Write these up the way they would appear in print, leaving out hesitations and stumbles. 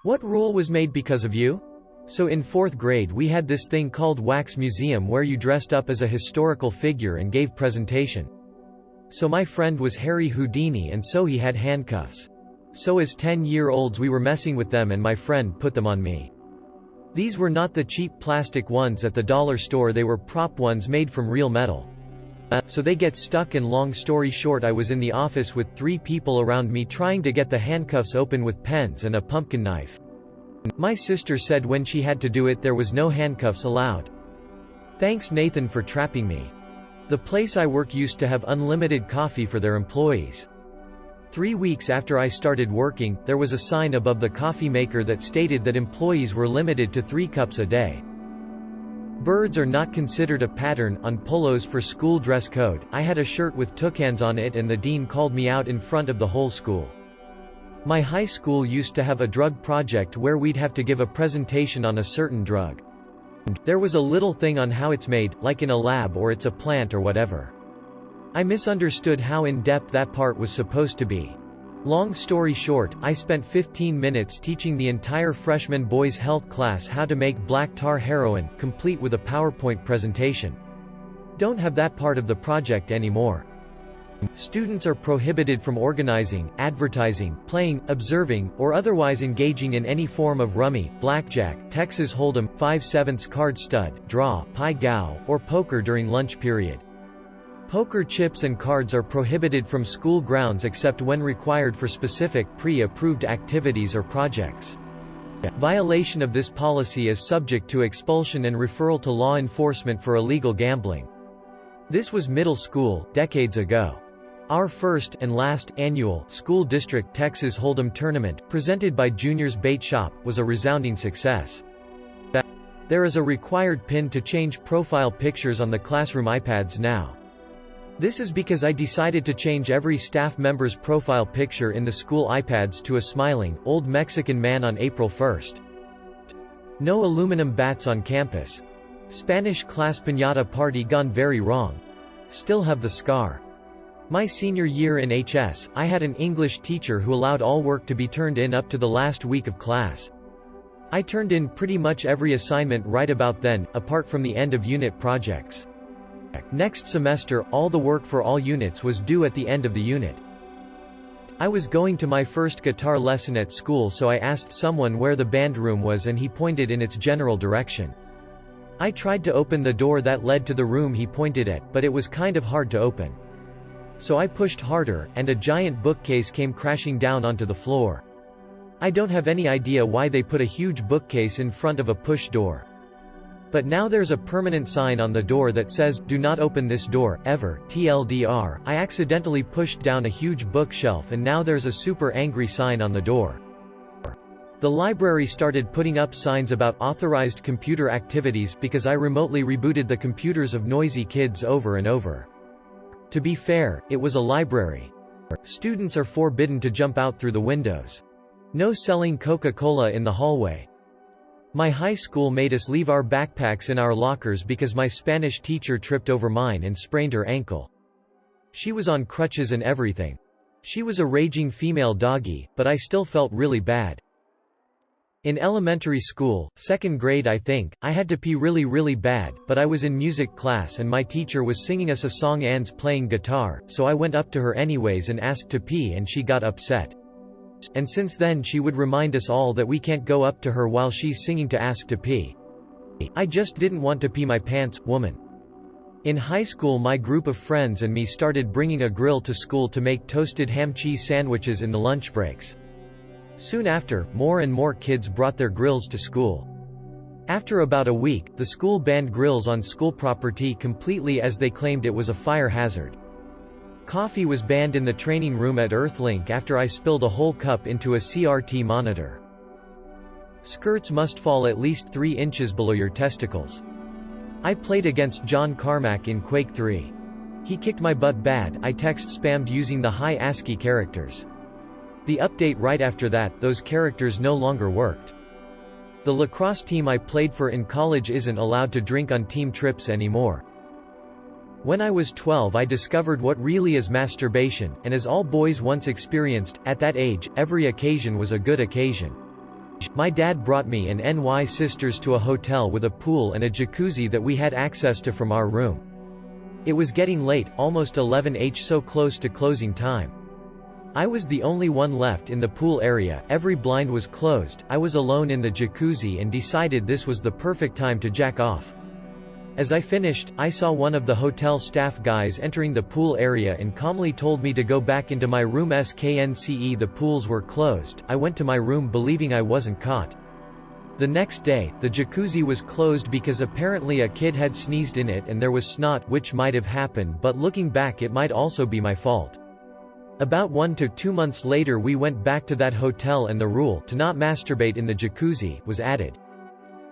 What rule was made because of you? So in 4th grade we had this thing called Wax Museum where you dressed up as a historical figure and gave presentation. So my friend was Harry Houdini and so he had handcuffs. So as 10-year-olds we were messing with them and my friend put them on me. These were not the cheap plastic ones at the dollar store, they were prop ones made from real metal. So they get stuck and long story short I was in the office with 3 people around me trying to get the handcuffs open with pens and a pumpkin knife. My sister said when she had to do it there was no handcuffs allowed. Thanks Nathan for trapping me. The place I work used to have unlimited coffee for their employees. 3 weeks after I started working, there was a sign above the coffee maker that stated that employees were limited to 3 cups a day. Birds are not considered a pattern on polos for school dress code. I had a shirt with toucans on it and the dean called me out in front of the whole school. My high school used to have a drug project where we'd have to give a presentation on a certain drug. There was a little thing on how it's made, like in a lab or it's a plant or whatever. I misunderstood how in-depth that part was supposed to be. Long story short, I spent 15 minutes teaching the entire freshman boys' health class how to make black tar heroin, complete with a PowerPoint presentation. Don't have that part of the project anymore. Students are prohibited from organizing, advertising, playing, observing, or otherwise engaging in any form of rummy, blackjack, Texas Hold'em, 5/7 card stud, draw, pai gow, or poker during lunch period. Poker chips and cards are prohibited from school grounds except when required for specific, pre-approved activities or projects. Violation of this policy is subject to expulsion and referral to law enforcement for illegal gambling. This was middle school, decades ago. Our first and last annual school district Texas Hold'em tournament, presented by Junior's Bait Shop, was a resounding success. There is a required pin to change profile pictures on the classroom iPads now. This is because I decided to change every staff member's profile picture in the school iPads to a smiling, old Mexican man on April 1st. No aluminum bats on campus. Spanish class piñata party gone very wrong. Still have the scar. My senior year in HS, I had an English teacher who allowed all work to be turned in up to the last week of class. I turned in pretty much every assignment right about then, apart from the end of unit projects. Next semester, all the work for all units was due at the end of the unit. I was going to my first guitar lesson at school, so I asked someone where the band room was and he pointed in its general direction. I tried to open the door that led to the room he pointed at, but it was kind of hard to open. So I pushed harder, and a giant bookcase came crashing down onto the floor. I don't have any idea why they put a huge bookcase in front of a push door. But now there's a permanent sign on the door that says, "Do not open this door, ever, TLDR. I accidentally pushed down a huge bookshelf and now there's a super angry sign on the door. The library started putting up signs about authorized computer activities because I remotely rebooted the computers of noisy kids over and over. To be fair, it was a library. Students are forbidden to jump out through the windows. No selling Coca-Cola in the hallway. My high school made us leave our backpacks in our lockers because my Spanish teacher tripped over mine and sprained her ankle. She was on crutches and everything. She was a raging female doggy, but I still felt really bad. In elementary school, 2nd grade I think, I had to pee really bad, but I was in music class and my teacher was singing us a song and's playing guitar, so I went up to her anyways and asked to pee and she got upset. And since then she would remind us all that we can't go up to her while she's singing to ask to pee. I just didn't want to pee my pants, woman. In high school my group of friends and me started bringing a grill to school to make toasted ham cheese sandwiches in the lunch breaks. Soon after, more and more kids brought their grills to school. After about a week, the school banned grills on school property completely as they claimed it was a fire hazard. Coffee was banned in the training room at Earthlink after I spilled a whole cup into a CRT monitor. Skirts must fall at least 3 inches below your testicles. I played against John Carmack in Quake 3. He kicked my butt bad. I text spammed using the high ASCII characters. The update right after that, those characters no longer worked. The lacrosse team I played for in college isn't allowed to drink on team trips anymore. When I was 12 I discovered what really is masturbation, and as all boys once experienced, at that age, every occasion was a good occasion. My dad brought me and NY sisters to a hotel with a pool and a jacuzzi that we had access to from our room. It was getting late, almost 11h, so close to closing time. I was the only one left in the pool area, every blind was closed, I was alone in the jacuzzi and decided this was the perfect time to jack off. As I finished, I saw one of the hotel staff guys entering the pool area and calmly told me to go back into my room. Sknce the pools were closed. I went to my room believing I wasn't caught. The next day, the jacuzzi was closed because apparently a kid had sneezed in it and there was snot, which might have happened, but looking back it might also be my fault. About 1 to 2 months later we went back to that hotel and the rule, to not masturbate in the jacuzzi, was added.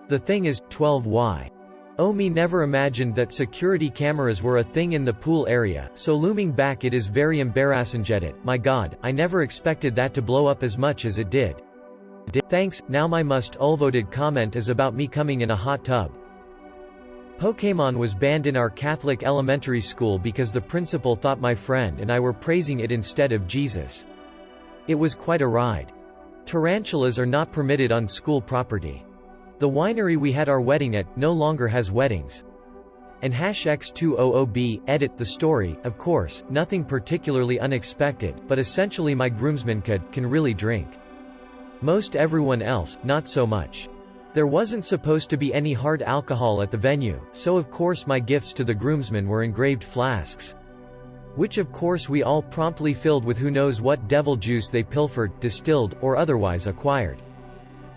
The thing is, 12y. Oh, me never imagined that security cameras were a thing in the pool area, so looming back it is very embarrassing. My god, I never expected that to blow up as much as it did. Thanks. Now my most upvoted comment is about me coming in a hot tub. Pokémon was banned in our Catholic elementary school because the principal thought my friend and I were praising it instead of Jesus. It was quite a ride. Tarantulas are not permitted on school property. The winery we had our wedding at no longer has weddings. And #X200B, edit the story, of course, nothing particularly unexpected, but essentially my groomsmen can really drink. Most everyone else, not so much. There wasn't supposed to be any hard alcohol at the venue, so of course my gifts to the groomsmen were engraved flasks. Which of course we all promptly filled with who knows what devil juice they pilfered, distilled, or otherwise acquired.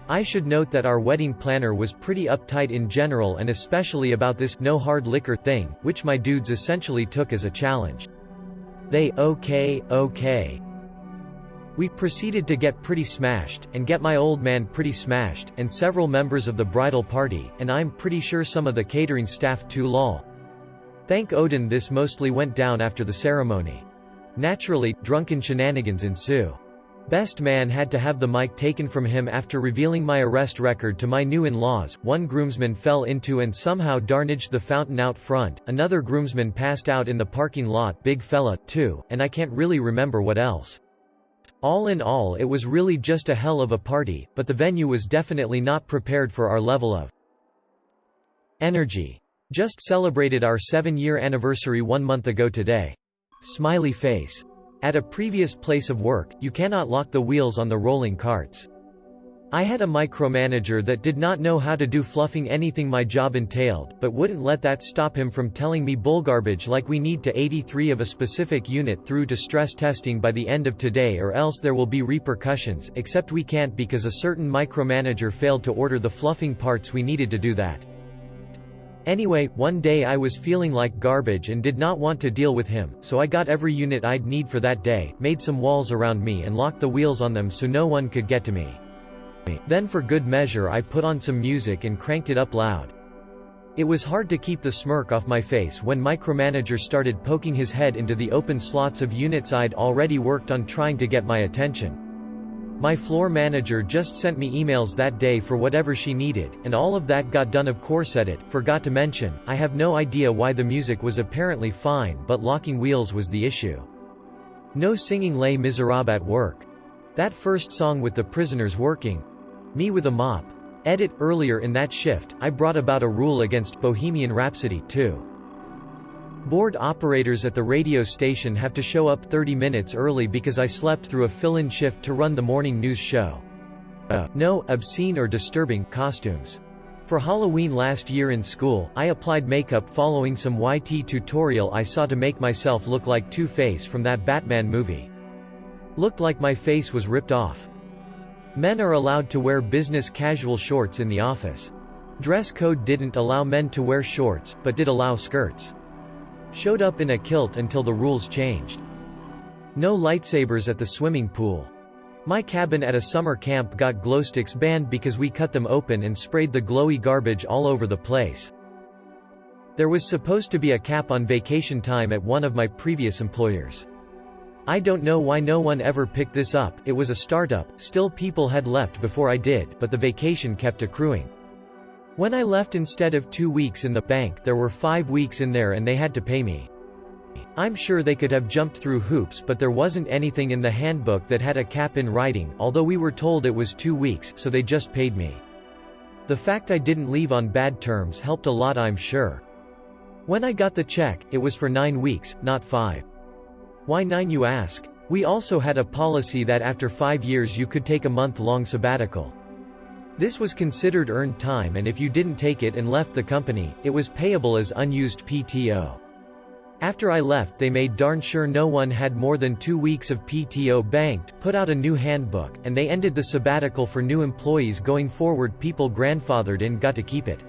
I should note that our wedding planner was pretty uptight in general and especially about this no hard liquor thing, which my dudes essentially took as a challenge. They, okay. We proceeded to get pretty smashed, and get my old man pretty smashed, and several members of the bridal party, and I'm pretty sure some of the catering staff too lol. Thank Odin this mostly went down after the ceremony. Naturally, drunken shenanigans ensue. Best man had to have the mic taken from him after revealing my arrest record to my new in-laws. One groomsman fell into and somehow darnaged the fountain out front, another groomsman passed out in the parking lot, big fella, too, and I can't really remember what else. All in all it was really just a hell of a party, but the venue was definitely not prepared for our level of energy. Just celebrated our 7-year anniversary 1 month ago today. Smiley face. At a previous place of work, you cannot lock the wheels on the rolling carts. I had a micromanager that did not know how to do fluffing anything my job entailed, but wouldn't let that stop him from telling me bullgarbage like we need to 83 of a specific unit through to stress testing by the end of today or else there will be repercussions, except we can't because a certain micromanager failed to order the fluffing parts we needed to do that. Anyway, one day I was feeling like garbage and did not want to deal with him, so I got every unit I'd need for that day, made some walls around me and locked the wheels on them so no one could get to me. Then for good measure I put on some music and cranked it up loud. It was hard to keep the smirk off my face when micromanager started poking his head into the open slots of units I'd already worked on trying to get my attention. My floor manager just sent me emails that day for whatever she needed, and all of that got done. Of course edit, forgot to mention, I have no idea why the music was apparently fine but locking wheels was the issue. No singing Les Miserables at work. That first song with the prisoners working. Me with a mop. Edit, earlier in that shift, I brought about a rule against Bohemian Rhapsody, too. Board operators at the radio station have to show up 30 minutes early because I slept through a fill-in shift to run the morning news show. No obscene or disturbing costumes. For Halloween last year in school, I applied makeup following some YT tutorial I saw to make myself look like Two-Face from that Batman movie. Looked like my face was ripped off. Men are allowed to wear business casual shorts in the office. Dress code didn't allow men to wear shorts, but did allow skirts. Showed up in a kilt until the rules changed. No lightsabers at the swimming pool. My cabin at a summer camp got glowsticks banned because we cut them open and sprayed the glowy garbage all over the place. There was supposed to be a cap on vacation time at one of my previous employers. I don't know why no one ever picked this up, it was a startup, still people had left before I did, but the vacation kept accruing. When I left instead of 2 weeks in the bank there were 5 weeks in there and they had to pay me. I'm sure they could have jumped through hoops, but there wasn't anything in the handbook that had a cap in writing, although we were told it was 2 weeks, so they just paid me. The fact I didn't leave on bad terms helped a lot, I'm sure. When I got the check, it was for 9 weeks, not 5. Why 9, you ask? We also had a policy that after 5 years you could take a month-long sabbatical. This was considered earned time, and if you didn't take it and left the company, it was payable as unused PTO. After I left, they made darn sure no one had more than 2 weeks of PTO banked, put out a new handbook, and they ended the sabbatical for new employees going forward. People grandfathered in got to keep it.